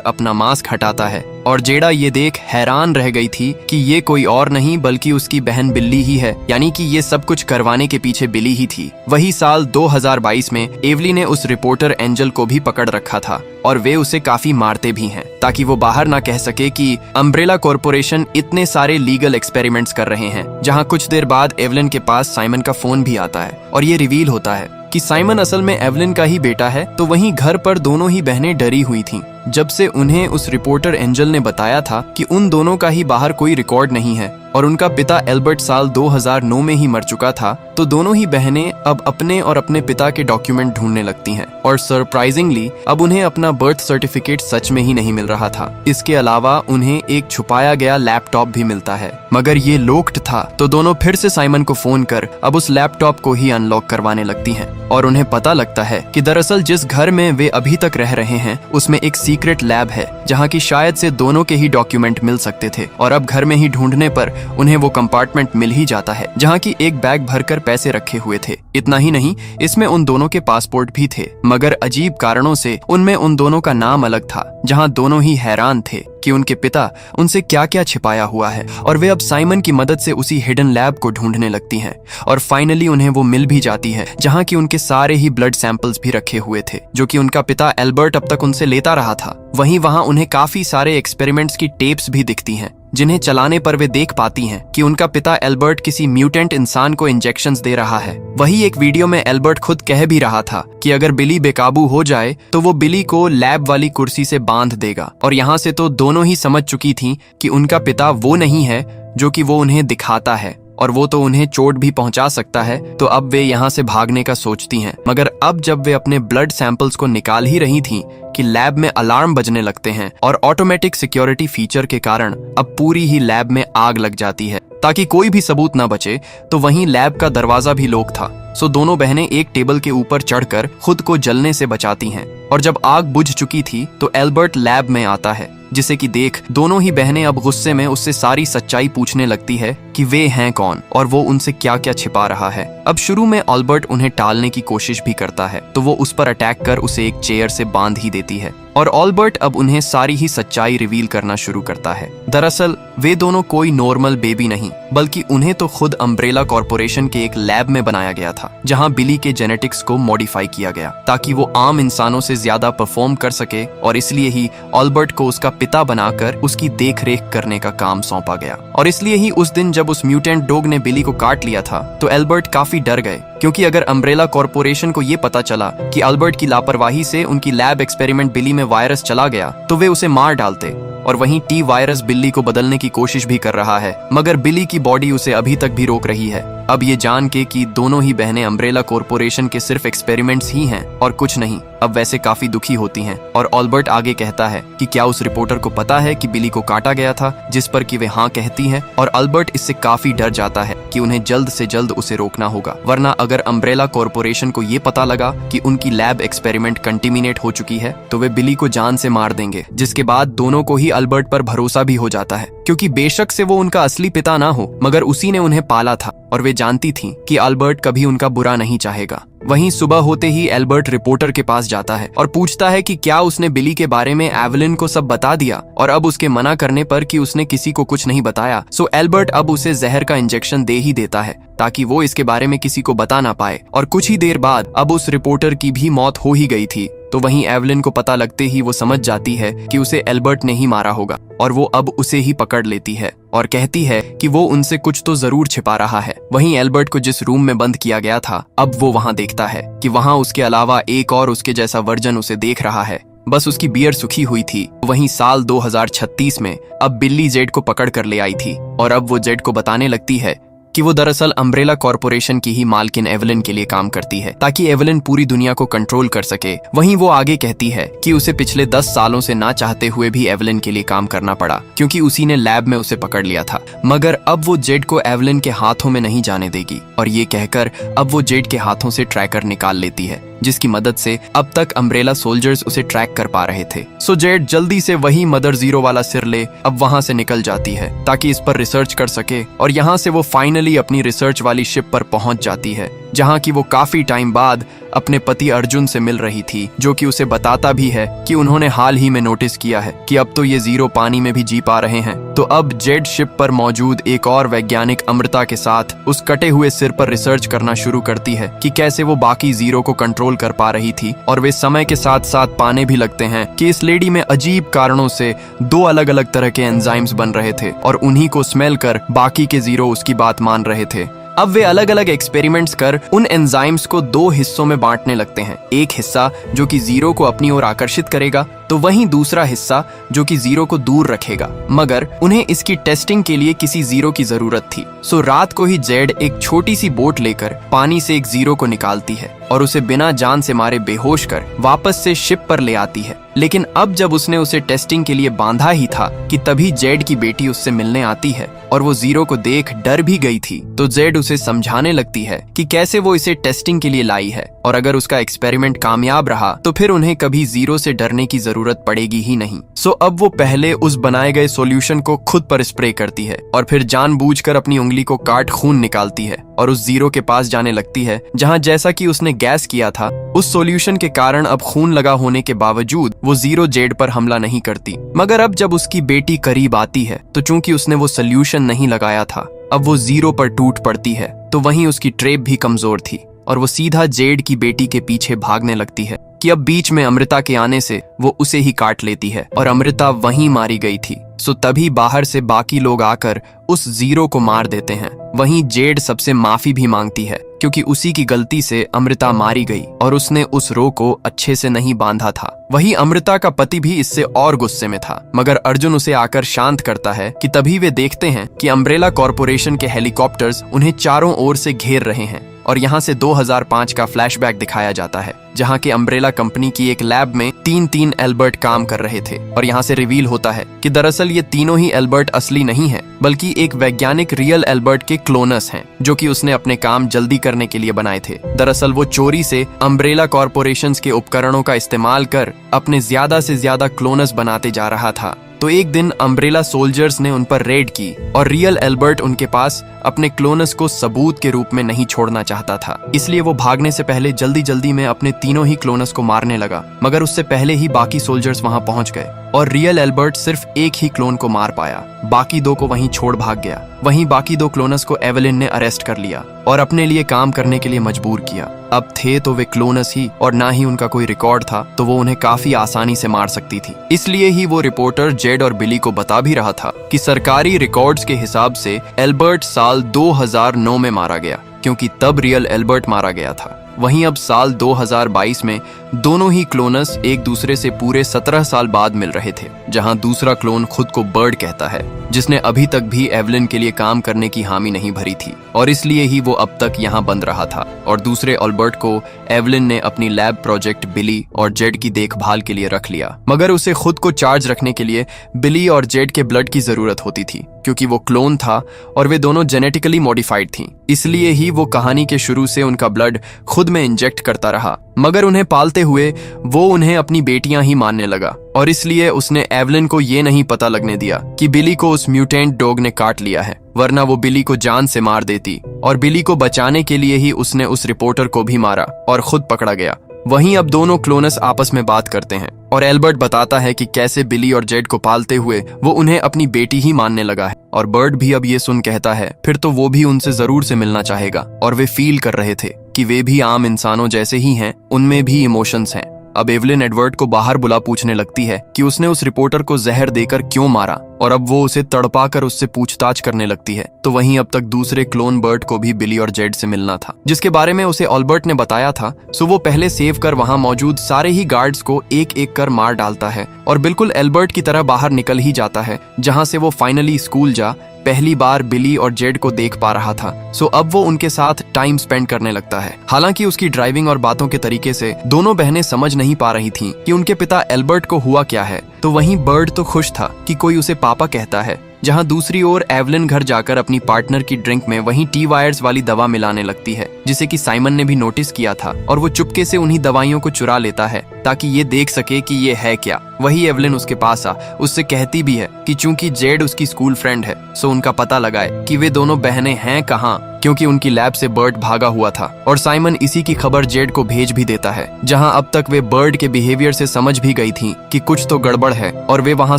अपना मास्क हटाता है। और जेडा ये देख हैरान रह गई थी कि ये कोई और नहीं बल्कि उसकी बहन बिल्ली ही है, यानी कि ये सब कुछ करवाने के पीछे बिल्ली ही थी। वही साल 2022 में एवली ने उस रिपोर्टर एंजल को भी पकड़ रखा था और वे उसे काफी मारते भी हैं ताकि वो बाहर ना कह सके कि अम्ब्रेला कॉर्पोरेशन इतने सारे लीगल एक्सपेरिमेंट्स कर रहे हैं। जहां कुछ देर बाद एवलिन के पास साइमन का फोन भी आता है और ये रिवील होता है कि साइमन असल में एवलिन का ही बेटा है। तो वहीं घर पर दोनों ही बहनें डरी हुई थीं जब से उन्हें उस रिपोर्टर एंजल ने बताया था कि उन दोनों का ही बाहर कोई रिकॉर्ड नहीं है और उनका पिता एल्बर्ट साल 2009 में ही मर चुका था। तो दोनों ही बहनें अब अपने और अपने पिता के डॉक्यूमेंट ढूंढने लगती हैं और सरप्राइजिंगली अब उन्हें अपना बर्थ सर्टिफिकेट सच में ही नहीं मिल रहा था। इसके अलावा उन्हें एक छुपाया गया लैपटॉप भी मिलता है, मगर ये लॉक्ड था। तो दोनों फिर से साइमन को फोन कर अब उस लैपटॉप को ही अनलॉक करवाने लगती हैं और उन्हें पता लगता है कि दरअसल जिस घर में वे अभी तक रह रहे हैं उसमें एक सीक्रेट लैब है जहां की शायद से दोनों के ही डॉक्यूमेंट मिल सकते थे। और अब घर में ही ढूंढने पर उन्हें वो कंपार्टमेंट मिल ही जाता है जहां की एक बैग भरकर पैसे रखे हुए थे। इतना ही नहीं, इसमें उन दोनों के पासपोर्ट भी थे, मगर अजीब कारणों से उनमें उन दोनों का नाम अलग था। जहां दोनों ही हैरान थे कि उनके पिता उनसे क्या क्या छिपाया हुआ है और वे अब साइमन की मदद से उसी हिडन लैब को ढूंढने लगती हैं। और फाइनली उन्हें वो मिल भी जाती है जहां की उनके सारे ही ब्लड सैंपल्स भी रखे हुए थे जो कि उनका पिता एल्बर्ट अब तक उनसे लेता रहा था। वहीं वहां उन्हें काफी सारे एक्सपेरिमेंट्स की टेप्स भी दिखती हैं जिन्हें चलाने पर वे देख पाती हैं कि उनका पिता एल्बर्ट किसी म्यूटेंट इंसान को इंजेक्शंस दे रहा है। वही एक वीडियो में एल्बर्ट खुद कह भी रहा था कि अगर बिली बेकाबू हो जाए तो वो बिली को लैब वाली कुर्सी से बांध देगा। और यहाँ से तो दोनों ही समझ चुकी थीं कि उनका पिता वो नहीं है जो कि वो उन्हें दिखाता है और वो तो उन्हें चोट भी पहुंचा सकता है। तो अब वे यहाँ से भागने का सोचती हैं। मगर अब जब वे अपने ब्लड सैंपल्स को निकाल ही रही थीं कि लैब में अलार्म बजने लगते हैं और ऑटोमेटिक सिक्योरिटी फीचर के कारण अब पूरी ही लैब में आग लग जाती है ताकि कोई भी सबूत ना बचे। तो वहीं लैब का दरवाजा भी लॉक था। सो दोनों बहनें एक टेबल के ऊपर चढ़कर खुद को जलने से बचाती हैं। और जब आग बुझ चुकी थी तो एल्बर्ट लैब में आता है, जिसे कि देख दोनों ही बहनें अब गुस्से में उससे सारी सच्चाई पूछने लगती है कि वे हैं कौन और वो उनसे क्या क्या छिपा रहा है। अब शुरू में एल्बर्ट उन्हें टालने की कोशिश भी करता है तो वो उस पर अटैक कर उसे एक चेयर से बांध ही देती है और एल्बर्ट अब उन्हें सारी ही सच्चाई रिवील करना शुरू करता है। दरअसल वे दोनों कोई नॉर्मल बेबी नहीं बल्कि उन्हें तो खुद अम्ब्रेला कॉर्पोरेशन के एक लैब में बनाया गया था जहां बिली के जेनेटिक्स को मॉडिफाई किया गया ताकि वो आम इंसानों से ज्यादा परफॉर्म कर सके। और इसलिए ही एल्बर्ट को उसका पिता बनाकर उसकी देखरेख करने का काम सौंपा गया। और इसलिए ही उस दिन जब उस म्यूटेंट डॉग ने बिली को काट लिया था तो एल्बर्ट काफी डर गए, क्योंकि अगर अम्ब्रेला कॉर्पोरेशन को ये पता चला कि एल्बर्ट की लापरवाही से उनकी लैब एक्सपेरिमेंट बिली में वायरस चला गया तो वे उसे मार डालते। और वहीं टी वायरस बिल्ली को बदलने की कोशिश भी कर रहा है, मगर बिली की बॉडी उसे अभी तक भी रोक रही है। अब ये जान के कि दोनों ही बहनें अम्ब्रेला कॉर्पोरेशन के सिर्फ एक्सपेरिमेंट्स ही हैं और कुछ नहीं, अब वैसे काफी दुखी होती हैं। और एल्बर्ट आगे कहता है कि क्या उस रिपोर्टर को पता है कि बिली को काटा गया था, जिस पर कि वे हाँ कहती हैं। और एल्बर्ट इससे काफी डर जाता है कि उन्हें जल्द से जल्द उसे रोकना होगा, वरना अगर अम्ब्रेला कॉर्पोरेशन को ये पता लगा कि उनकी लैब एक्सपेरिमेंट कंटिमिनेट हो चुकी है तो वे बिली को जान से मार देंगे। जिसके बाद दोनों को ही एल्बर्ट पर भरोसा भी हो जाता है, क्योंकि बेशक से वो उनका असली पिता ना हो मगर उसी ने उन्हें पाला था और वे जानती थीं कि एल्बर्ट कभी उनका बुरा नहीं चाहेगा। वहीं सुबह होते ही एल्बर्ट रिपोर्टर के पास जाता है और पूछता है कि क्या उसने बिली के बारे में एवलिन को सब बता दिया। और अब उसके मना करने पर कि उसने किसी को कुछ नहीं बताया, सो एल्बर्ट अब उसे जहर का इंजेक्शन दे ही देता है ताकि वो इसके बारे में किसी को बता ना पाए। और कुछ ही देर बाद अब उस रिपोर्टर की भी मौत हो ही गई थी तो वहीं एवलिन को पता लगते ही वो समझ जाती है कि उसे एल्बर्ट ने ही मारा होगा और वो अब उसे ही पकड़ लेती है और कहती है कि वो उनसे कुछ तो जरूर छिपा रहा है। वहीं एल्बर्ट को जिस रूम में बंद किया गया था, अब वो वहां देखता है कि वहां उसके अलावा एक और उसके जैसा वर्जन उसे देख रहा है, बस उसकी बियर सूखी हुई थी। वहीं साल 2036 में अब बिल्ली जेड को पकड़ कर ले आई थी और अब वो जेड को बताने लगती है कि वो दरअसल अम्ब्रेला कॉर्पोरेशन की ही मालकिन एवलिन के लिए काम करती है ताकि एवलिन पूरी दुनिया को कंट्रोल कर सके। वहीं वो आगे कहती है कि उसे पिछले 10 सालों से ना चाहते हुए भी एवलिन के लिए काम करना पड़ा क्योंकि उसी ने लैब में उसे पकड़ लिया था, मगर अब वो जेड को एवलिन के हाथों में नहीं जाने देगी और ये कहकर अब वो जेड के हाथों से ट्रैकर निकाल लेती है जिसकी मदद से अब तक अम्ब्रेला सोल्जर्स उसे ट्रैक कर पा रहे थे। सो जेड जल्दी से वही मदर जीरो वाला सिर ले अब वहां से निकल जाती है ताकि इस पर रिसर्च कर सके और यहाँ से वो फाइनली अपनी रिसर्च वाली शिप पर पहुंच जाती है जहाँ की वो काफी टाइम बाद अपने पति अर्जुन से मिल रही थी, जो कि उसे बताता भी है कि उन्होंने हाल ही में नोटिस किया है कि अब तो ये जीरो पानी में भी जी पा रहे हैं। तो अब जेड शिप पर मौजूद एक और वैज्ञानिक अमृता के साथ उस कटे हुए सिर पर रिसर्च करना शुरू करती है कि कैसे वो बाकी जीरो को कंट्रोल कर पा रही थी और वे समय के साथ साथ पाने भी लगते हैं कि इस लेडी में अजीब कारणों से 2 अलग अलग तरह के एंजाइम्स बन रहे थे और उन्हीं को स्मेल कर बाकी के जीरो उसकी बात मान रहे थे। अब वे अलग अलग एक्सपेरिमेंट्स कर उन एंजाइम्स को 2 हिस्सों में बांटने लगते हैं, एक हिस्सा जो कि जीरो को अपनी ओर आकर्षित करेगा तो वहीं दूसरा हिस्सा जो कि जीरो को दूर रखेगा, मगर उन्हें इसकी टेस्टिंग के लिए किसी जीरो की जरूरत थी। सो रात को ही जेड एक छोटी सी बोट लेकर पानी से एक जीरो को निकालती है और उसे बिना जान से मारे बेहोश कर वापस से शिप पर ले आती है। लेकिन अब जब उसने उसे टेस्टिंग के लिए बांधा ही था कि तभी जेड की बेटी उससे मिलने आती है और वो जीरो को देख डर भी गई थी। तो जेड उसे समझाने लगती है कि कैसे वो इसे टेस्टिंग के लिए लाई है और अगर उसका एक्सपेरिमेंट कामयाब रहा तो फिर उन्हें कभी जीरो से डरने की जरूरत पड़ेगी ही नहीं। सो अब वो पहले उस बनाए गए सॉल्यूशन को खुद पर स्प्रे करती है और फिर जानबूझकर अपनी उंगली को काट खून निकालती है और उस जीरो के पास जाने लगती है जहां जैसा कि उसने गैस किया था उस सॉल्यूशन के कारण अब खून लगा होने के बावजूद वो जीरो जेड पर हमला नहीं करती। मगर अब जब उसकी बेटी करीब आती है तो चूंकि उसने वो सॉल्यूशन नहीं लगाया था अब वो जीरो पर टूट पड़ती है, तो वहीं उसकी ट्रेप भी कमजोर थी और वो सीधा जेड की बेटी के पीछे भागने लगती है कि अब बीच में अमृता के आने से वो उसे ही काट लेती है और अमृता वहीं मारी गई थी। सो तभी बाहर से बाकी लोग आकर उस जीरो को मार देते हैं। वहीं जेड सबसे माफी भी मांगती है क्योंकि उसी की गलती से अमृता मारी गई और उसने उस रो को अच्छे से नहीं बांधा था। वहीं अमृता का पति भी इससे और गुस्से में था, मगर अर्जुन उसे आकर शांत करता है कि तभी वे देखते हैं कि अम्ब्रेला कॉर्पोरेशन के हेलीकॉप्टर्स उन्हें चारों ओर से घेर रहे हैं और यहाँ से 2005 का फ्लैशबैक दिखाया जाता है जहाँ के अम्ब्रेला कंपनी की एक लैब में 3 एल्बर्ट काम कर रहे थे और यहाँ से रिवील होता है कि दरअसल ये तीनों ही एल्बर्ट असली नहीं है बल्कि एक वैज्ञानिक रियल एल्बर्ट के क्लोनस हैं जो कि उसने अपने काम जल्दी करने के लिए बनाए थे। दरअसल वो चोरी से अम्ब्रेला कॉर्पोरेशंस के उपकरणों का इस्तेमाल कर अपने ज्यादा से ज्यादा क्लोनस बनाते जा रहा था। तो एक दिन अम्ब्रेला सोल्जर्स ने उन पर रेड की और रियल एल्बर्ट उनके पास अपने क्लोनस को सबूत के रूप में नहीं छोड़ना चाहता था, इसलिए वो भागने से पहले जल्दी जल्दी में अपने तीनों ही क्लोनस को मारने लगा। मगर उससे पहले ही बाकी सोल्जर्स वहां पहुंच गए और रियल एल्बर्ट सिर्फ एक ही क्लोन को मार पाया, बाकी 2 को वहीं छोड़ भाग गया। वहीं बाकी 2 क्लोनस को एवलिन ने अरेस्ट कर लिया और अपने लिए काम करने के लिए मजबूर किया। अब थे तो वे क्लोनस ही और ना ही उनका कोई रिकॉर्ड था, तो वो उन्हें काफी आसानी से मार सकती थी। इसलिए ही वो रिपोर्टर जेड और बिली को बता भी रहा था कि सरकारी रिकॉर्ड्स के हिसाब से एल्बर्ट साल 2009 में मारा गया क्योंकि तब रियल एल्बर्ट मारा गया था। वहीं अब साल 2022 में दोनों ही क्लोनस एक दूसरे से पूरे 17 साल बाद मिल रहे थे, जहां दूसरा क्लोन खुद को बर्ड कहता है जिसने अभी तक भी एवलिन के लिए काम करने की हामी नहीं भरी थी और इसलिए ही वो अब तक यहाँ बंद रहा था और दूसरे एल्बर्ट को एवलिन ने अपनी लैब प्रोजेक्ट बिली और जेड की देखभाल के लिए रख लिया। मगर उसे खुद को चार्ज रखने के लिए बिली और जेड के ब्लड की जरूरत होती थी क्योंकि वो क्लोन था और वे दोनों जेनेटिकली मॉडिफाइड थीं। इसलिए ही वो कहानी के शुरू से उनका ब्लड खुद में इंजेक्ट करता रहा, मगर उन्हें पालते हुए वो उन्हें अपनी बेटियां ही मानने लगा और इसलिए उसने एवलिन को ये नहीं पता लगने दिया कि बिली को उस म्यूटेंट डॉग ने काट लिया है, वरना वो बिली को जान से मार देती और बिली को बचाने के लिए ही उसने उस रिपोर्टर को भी मारा और खुद पकड़ा गया। वहीं अब दोनों क्लोनस आपस में बात करते हैं और एल्बर्ट बताता है कि कैसे बिली और जेड को पालते हुए वो उन्हें अपनी बेटी ही मानने लगा है और बर्ड भी अब ये सुन कहता है फिर तो वो भी उनसे जरूर से मिलना चाहेगा और वे फील कर रहे थे कि वे भी आम इंसानों जैसे ही हैं, उनमें भी इमोशंस हैं। अब एवलिन एडवर्ड को बाहर बुला पूछने लगती है कि उसने उस रिपोर्टर को जहर देकर क्यों मारा, और अब वो उसे तड़पाकर उससे पूछताछ करने लगती है। तो वहीं अब तक दूसरे क्लोन बर्ट को भी बिली और जेड से मिलना था, जिसके बारे में उसे ऑल्बर्ट ने बताया था। सो वो पहले सेव कर वहां मौजूद सारे ही गार्ड्स को एक एक कर मार डालता है और बिल्कुल एल्बर्ट की तरह बाहर निकल ही जाता है, जहां से वो फाइनली स्कूल जा पहली बार बिली और जेड को देख पा रहा था। सो अब वो उनके साथ टाइम स्पेंड करने लगता है। हालांकि उसकी ड्राइविंग और बातों के तरीके से दोनों बहनें समझ नहीं पा रही थीं कि उनके पिता एल्बर्ट को हुआ क्या है। तो वहीं बर्ड तो खुश था कि कोई उसे पापा कहता है, जहां दूसरी ओर एवलिन घर जाकर अपनी पार्टनर की ड्रिंक में वहीं टी वायर्स वाली दवा मिलाने लगती है, जिसे कि साइमन ने भी नोटिस किया था, और वो चुपके से उन्हीं दवाइयों को चुरा लेता है ताकि ये देख सके कि ये है क्या। वही एवलिन उसके पास उससे कहती भी है कि चूंकि जेड उसकी स्कूल फ्रेंड है, सो उनका पता लगाए कि वे दोनों बहनें हैं कहाँ, क्योंकि उनकी लैब से बर्ड भागा हुआ था। और साइमन इसी की खबर जेड को भेज भी देता है, जहां अब तक वे बर्ड के बिहेवियर से समझ भी गई थीं कि कुछ तो गड़बड़ है, और वे वहां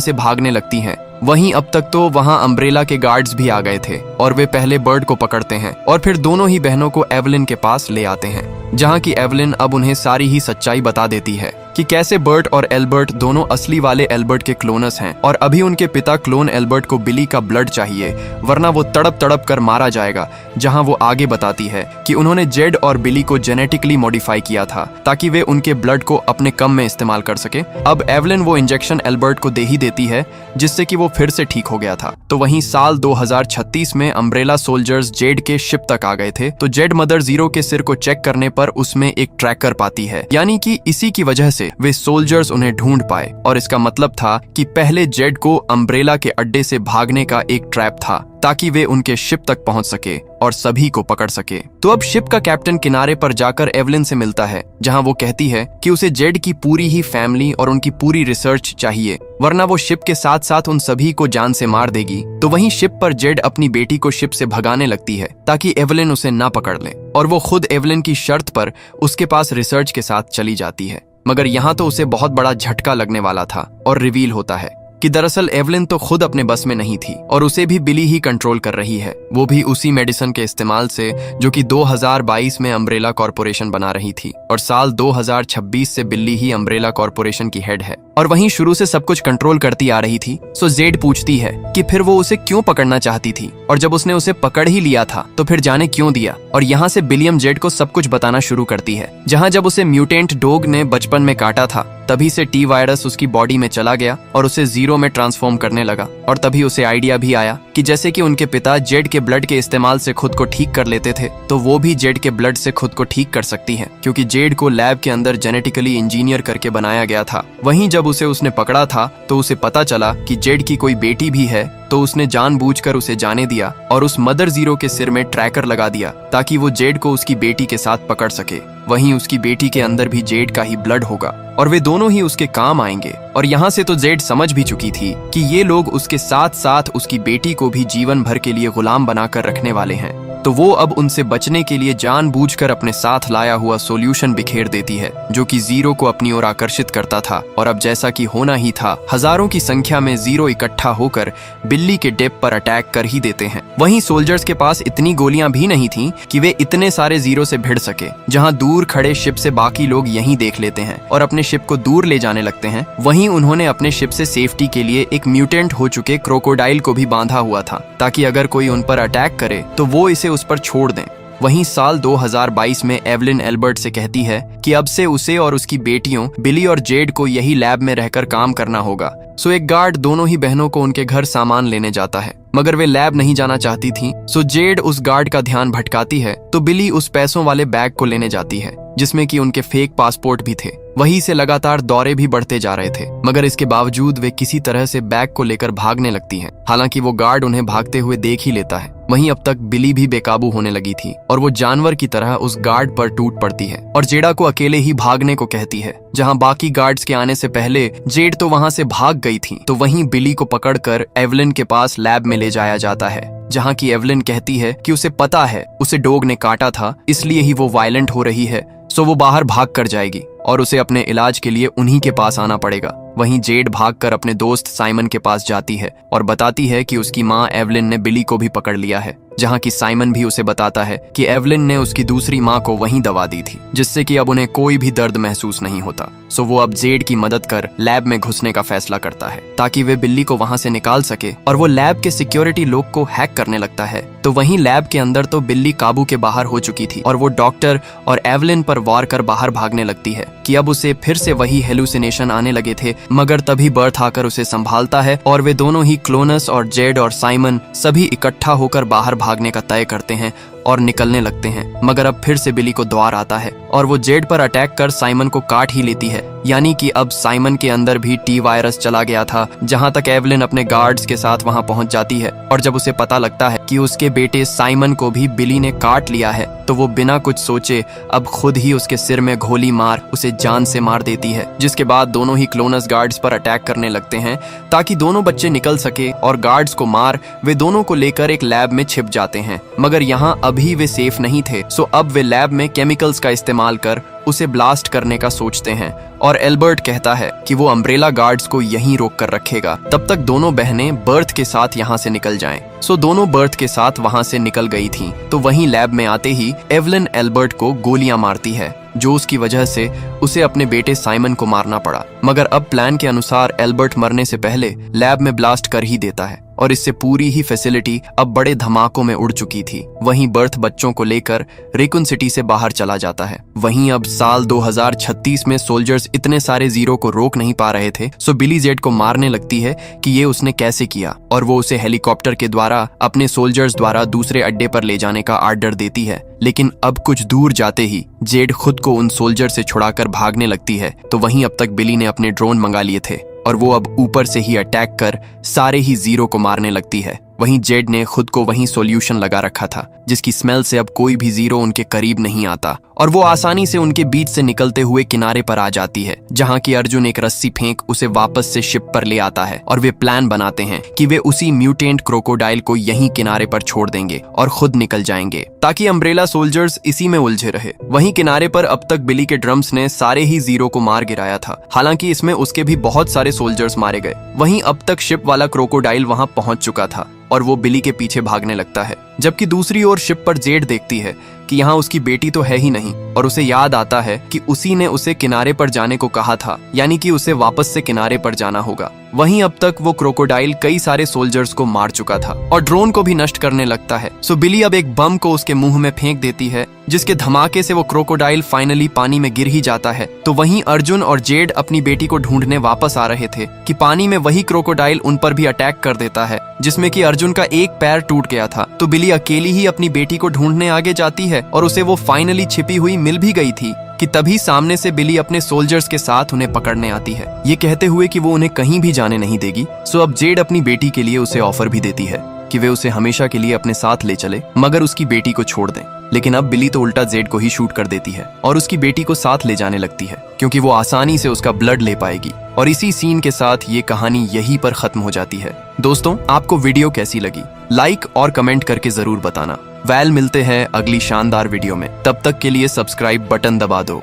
से भागने लगती हैं। वहीं अब तक तो वहां अम्ब्रेला के गार्ड्स भी आ गए थे और वे पहले बर्ड को पकड़ते हैं और फिर दोनों ही बहनों को एवलिन के पास ले आते हैं, जहां की एवलिन अब उन्हें सारी ही सच्चाई बता देती है कि कैसे बर्ट और एल्बर्ट दोनों असली वाले एल्बर्ट के क्लोनस हैं, और अभी उनके पिता क्लोन एल्बर्ट को बिली का ब्लड चाहिए, वरना वो तड़प तड़प कर मारा जाएगा। जहां वो आगे बताती है कि उन्होंने जेड और बिली को जेनेटिकली मॉडिफाई किया था ताकि वे उनके ब्लड को अपने कम में इस्तेमाल कर सके। अब एवलिन वो इंजेक्शन एल्बर्ट को दे ही देती है, जिससे कि वो फिर से ठीक हो गया था। तो वहीं साल 2036 में अम्ब्रेला सोल्जर्स जेड के शिप तक आ गए थे। तो जेड मदर जीरो के सिर को चेक करने पर उसमें एक ट्रैकर पाती है, यानी कि इसी की वजह से वे सोल्जर्स उन्हें ढूंढ पाए, और इसका मतलब था कि पहले जेड को अम्ब्रेला के अड्डे से भागने का एक ट्रैप था ताकि वे उनके शिप तक पहुंच सके और सभी को पकड़ सके। तो अब शिप का कैप्टन किनारे पर जाकर एवलिन से मिलता है, जहां वो कहती है कि उसे जेड की पूरी ही फैमिली और उनकी पूरी रिसर्च चाहिए, वरना वो शिप के साथ साथ उन सभी को जान से मार देगी। तो वहीं शिप पर जेड अपनी बेटी को शिप से भगाने लगती है ताकि एवलिन उसे ना पकड़ ले, और वो खुद एवलिन की शर्त पर उसके पास रिसर्च के साथ चली जाती है। मगर यहाँ तो उसे बहुत बड़ा झटका लगने वाला था और रिवील होता है कि दरअसल एवलिन तो खुद अपने बस में नहीं थी और उसे भी बिली ही कंट्रोल कर रही है, वो भी उसी मेडिसिन के इस्तेमाल से जो कि 2022 में अम्ब्रेला कॉर्पोरेशन बना रही थी, और साल 2026 से बिल्ली ही अम्ब्रेला कॉर्पोरेशन की हेड है और वहीं शुरू से सब कुछ कंट्रोल करती आ रही थी। सो जेड पूछती है कि फिर वो उसे क्यों पकड़ना चाहती थी, और जब उसने उसे पकड़ ही लिया था तो फिर जाने क्यों दिया। और यहाँ से बिलियम जेड को सब कुछ बताना शुरू करती है, जहाँ जब उसे म्यूटेंट डॉग ने बचपन में काटा था तभी से टी वायरस उसकी बॉडी में चला गया और उसे जीरो में ट्रांसफॉर्म करने लगा। और तभी उसे आइडिया भी आया कि जैसे कि उनके पिता जेड के ब्लड के इस्तेमाल से खुद को ठीक कर लेते थे, तो वो भी जेड के ब्लड से खुद को ठीक कर सकती है, क्योंकि जेड को लैब के अंदर जेनेटिकली इंजीनियर करके बनाया गया था। वहीं जब उसे उसने पकड़ा था तो उसे पता चला कि जेड की कोई बेटी भी है, तो उसने जानबूझकर उसे जाने दिया और उस मदर जीरो के सिर में ट्रैकर लगा दिया ताकि वो जेड को उसकी बेटी के साथ पकड़ सके। वहीं उसकी बेटी के अंदर भी जेड का ही ब्लड होगा और वे दोनों ही उसके काम आएंगे। और यहाँ से तो जेड समझ भी चुकी थी कि ये लोग उसके साथ साथ उसकी बेटी को भी जीवन भर के लिए गुलाम बनाकर रखने वाले हैं। तो वो अब उनसे बचने के लिए जानबूझकर अपने साथ लाया हुआ सॉल्यूशन बिखेर देती है, जो कि जीरो को अपनी ओर आकर्षित करता था। और अब जैसा कि होना ही था, हजारों की संख्या में जीरो इकट्ठा होकर बिल्ली के डेप पर अटैक कर ही देते हैं। वहीं सोल्जर्स के पास इतनी गोलियां भी नहीं थीं कि वे इतने सारे जीरो से भिड़ सके। जहां दूर खड़े शिप से बाकी लोग यहीं देख लेते हैं और अपने शिप को दूर ले जाने लगते हैं, वहीं उन्होंने अपने शिप से सेफ्टी के लिए एक म्यूटेंट हो चुके क्रोकोडाइल को भी बांधा हुआ था ताकि अगर कोई उन पर अटैक करे तो वो इसे उस पर छोड़ दें। वहीं साल 2022 में एवलिन एल्बर्ट से कहती है कि अब से उसे और उसकी बेटियों बिली और जेड को यही लैब में रहकर काम करना होगा। सो एक गार्ड दोनों ही बहनों को उनके घर सामान लेने जाता है, मगर वे लैब नहीं जाना चाहती थीं। सो जेड उस गार्ड का ध्यान भटकाती है तो बिली उस पैसों वाले बैग को लेने जाती है जिसमें कि उनके फेक पासपोर्ट भी थे। वहीं से लगातार दौरे भी बढ़ते जा रहे थे, मगर इसके बावजूद वे किसी तरह से बैग को लेकर भागने लगती हैं। हालांकि वो गार्ड उन्हें भागते हुए देख ही लेता है। वहीं अब तक बिली भी बेकाबू होने लगी थी और वो जानवर की तरह उस गार्ड पर टूट पड़ती है और जेडा को अकेले ही भागने को कहती है, जहां बाकी गार्ड्स के आने से पहले जेड तो वहां से भाग गई थी। तो वहीं बिली को पकड़कर एवलिन के पास लैब में ले जाया जाता है, जहां की एवलिन कहती है कि उसे पता है उसे डॉग ने काटा था, इसलिए ही वो वायलेंट हो रही है। सो वो बाहर भाग कर जाएगी और उसे अपने इलाज के लिए उन्हीं के पास आना पड़ेगा। वहीं जेड भागकर अपने दोस्त साइमन के पास जाती है और बताती है कि उसकी माँ एवलिन ने बिली को भी पकड़ लिया है, जहाँ की साइमन भी उसे बताता है कि एवलिन ने उसकी दूसरी माँ को वहीं दवा दी थी, जिससे कि अब उन्हें कोई भी दर्द महसूस नहीं होता। सो वो अब जेड की मदद कर लैब में घुसने का फैसला करता है ताकि वे बिल्ली को वहां से निकाल सके, और वो लैब के सिक्योरिटी लोग को हैक करने लगता है। तो वहीं लैब के अंदर तो बिल्ली काबू के बाहर हो चुकी थी और वो डॉक्टर और एवलिन पर वार कर बाहर भागने लगती है कि अब उसे फिर से वही हेलुसिनेशन आने लगे थे। मगर तभी बर्थ आकर उसे संभालता है और वे दोनों ही क्लोनस और जेड और साइमन सभी इकट्ठा होकर बाहर भागने का तय करते हैं और निकलने लगते हैं। मगर अब फिर से बिली को द्वार आता है और वो जेड पर अटैक कर साइमन को काट ही लेती है, यानी कि अब साइमन के अंदर भी टी वायरस चला गया था। जहां तक एवलिन अपने गार्ड्स के साथ वहां पहुंच जाती है और जब उसे पता लगता है कि उसके बेटे साइमन को भी बिली ने काट लिया है, तो वो बिना कुछ सोचे अब खुद ही उसके सिर में गोली मार उसे जान से मार देती है। जिसके बाद दोनों ही क्लोनस गार्ड्स पर अटैक करने लगते हैं ताकि दोनों बच्चे निकल सके, और गार्ड्स को मार वे दोनों को लेकर एक लैब में छिप जाते हैं। मगर यहाँ अभी वे सेफ नहीं थे, सो अब वे लैब में केमिकल्स का इस्तेमाल कर उसे ब्लास्ट करने का सोचते हैं, और एल्बर्ट कहता है कि वो अम्ब्रेला गार्ड्स को यहीं रोक कर रखेगा तब तक दोनों बहनें बर्थ के साथ यहाँ से निकल जाएं। सो दोनों बर्थ के साथ वहाँ से निकल गई थीं। तो वहीं लैब में आते ही एवलिन एल्बर्ट को गोलियां मारती है, जो उसकी वजह से उसे अपने बेटे साइमन को मारना पड़ा। मगर अब प्लान के अनुसार एल्बर्ट मरने से पहले लैब में ब्लास्ट कर ही देता है और इससे पूरी ही फैसिलिटी अब बड़े धमाकों में उड़ चुकी थी। वहीं बर्थ बच्चों को लेकर रेकुन सिटी से बाहर चला जाता है। वहीं अब साल 2036 में सोल्जर्स इतने सारे जीरो को रोक नहीं पा रहे थे, सो बिली जेड को मारने लगती है कि ये उसने कैसे किया, और वो उसे हेलीकॉप्टर के द्वारा अपने सोल्जर्स द्वारा दूसरे अड्डे पर ले जाने का आर्डर देती है। लेकिन अब कुछ दूर जाते ही जेड खुद को उन सोल्जर से छुड़ाकर भागने लगती है। तो वहीं अब तक बिली ने अपने ड्रोन मंगा लिए थे और वो अब ऊपर से ही अटैक कर सारे ही जीरो को मारने लगती है। वहीं जेड ने खुद को वहीं सॉल्यूशन लगा रखा था, जिसकी स्मेल से अब कोई भी जीरो उनके करीब नहीं आता, और वो आसानी से उनके बीच से निकलते हुए किनारे पर आ जाती है, जहां की अर्जुन एक रस्सी फेंक उसे वापस से शिप पर ले आता है। और वे प्लान बनाते हैं कि वे उसी म्यूटेंट क्रोकोडाइल को यहीं किनारे पर छोड़ देंगे और खुद निकल जाएंगे, ताकि अम्ब्रेला सोल्जर्स इसी में उलझे रहे। वहीं किनारे पर अब तक बिली के ड्रम्स ने सारे ही जीरो को मार गिराया था, हालांकि इसमें उसके भी बहुत सारे सोल्जर्स मारे गए। वहीं अब तक शिप वाला क्रोकोडाइल वहां पहुंच चुका था और वो बिली के पीछे भागने लगता है, जबकि दूसरी ओर शिप पर जेड देखती है कि यहाँ उसकी बेटी तो है ही नहीं, और उसे याद आता है कि उसी ने उसे किनारे पर जाने को कहा था, यानी कि उसे वापस से किनारे पर जाना होगा। वहीं अब तक वो क्रोकोडाइल कई सारे सोल्जर्स को मार चुका था और ड्रोन को भी नष्ट करने लगता है। सो बिली अब एक बम को उसके मुंह में फेंक देती है, जिसके धमाके से वो क्रोकोडाइल फाइनली पानी में गिर ही जाता है। तो वहीं अर्जुन और जेड अपनी बेटी को ढूंढने वापस आ रहे थे कि पानी में वही क्रोकोडाइल उन पर भी अटैक कर देता है, जिसमें कि अर्जुन का एक पैर टूट गया था। तो बिली अकेली ही अपनी बेटी को ढूंढने आगे जाती है और उसे वो फाइनली छिपी हुई मिल भी गई थी कि तभी सामने से बिली अपने सोल्जर्स के साथ उन्हें पकड़ने आती है, ये कहते हुए कि वो उन्हें कहीं भी जाने नहीं देगी। सो अब जेड अपनी बेटी के लिए उसे ऑफर भी देती है कि वे उसे हमेशा के लिए अपने साथ ले चले, मगर उसकी बेटी को छोड़ दें। लेकिन अब बिली तो उल्टा जेड को ही शूट कर देती है और उसकी बेटी को साथ ले जाने लगती है, क्योंकि वो आसानी से उसका ब्लड ले पाएगी। और इसी सीन के साथ ये कहानी यहीं पर खत्म हो जाती है। दोस्तों, आपको वीडियो कैसी लगी? लाइक और कमेंट करके जरूर बताना। वेल, मिलते हैं अगली शानदार वीडियो में। तब तक के लिए सब्सक्राइब बटन दबा दो।